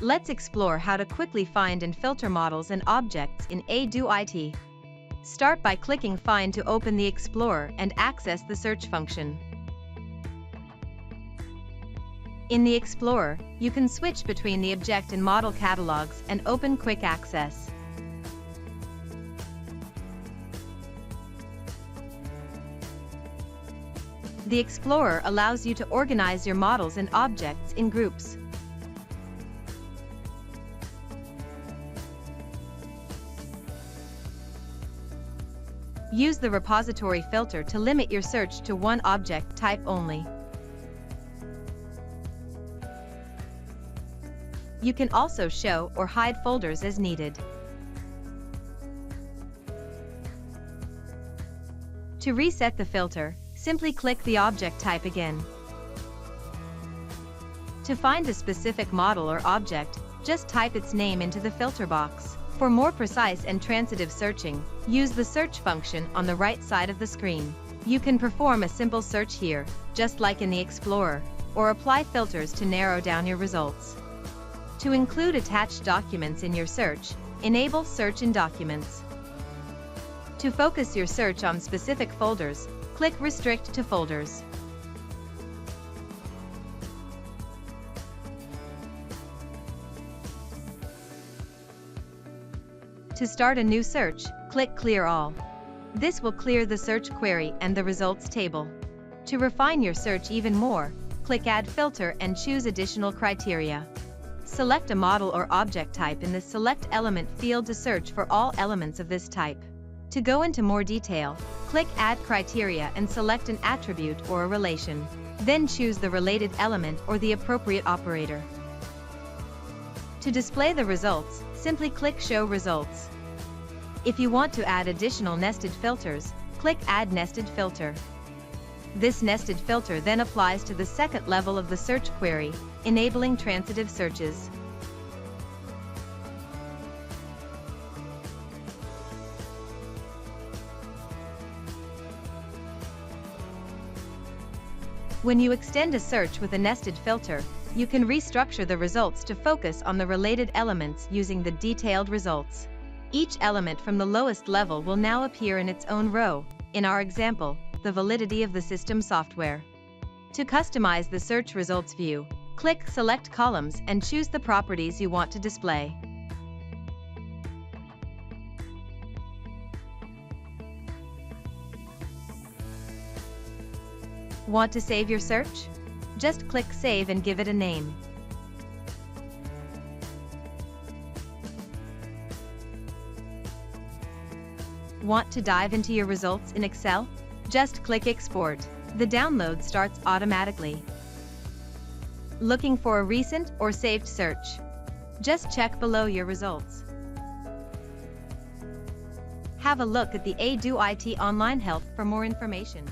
Let's explore how to quickly find and filter models and objects in A-Do-IT. Start by clicking Find to open the Explorer and access the search function. In the Explorer, you can switch between the object and model catalogs and open Quick Access. The Explorer allows you to organize your models and objects in groups. Use the repository filter to limit your search to one object type only. You can also show or hide folders as needed. To reset the filter, simply click the object type again. To find a specific model or object, just type its name into the filter box. For more precise and transitive searching, use the search function on the right side of the screen. You can perform a simple search here, just like in the Explorer, or apply filters to narrow down your results. To include attached documents in your search, enable Search in Documents. To focus your search on specific folders, click Restrict to Folders. To start a new search, click Clear All. This will clear the search query and the results table. To refine your search even more, click Add Filter and choose additional criteria. Select a model or object type in the Select Element field to search for all elements of this type. To go into more detail, click Add Criteria and select an attribute or a relation. Then choose the related element or the appropriate operator. To display the results, simply click Show Results. If you want to add additional nested filters, click Add Nested Filter. This nested filter then applies to the second level of the search query, enabling transitive searches. When you extend a search with a nested filter, you can restructure the results to focus on the related elements using the detailed results. Each element from the lowest level will now appear in its own row, in our example, the validity of the system software. To customize the search results view, click Select Columns and choose the properties you want to display. Want to save your search? Just click Save and give it a name. Want to dive into your results in Excel? Just click Export. The download starts automatically. Looking for a recent or saved search? Just check below your results. Have a look at the A-Do-IT online help for more information.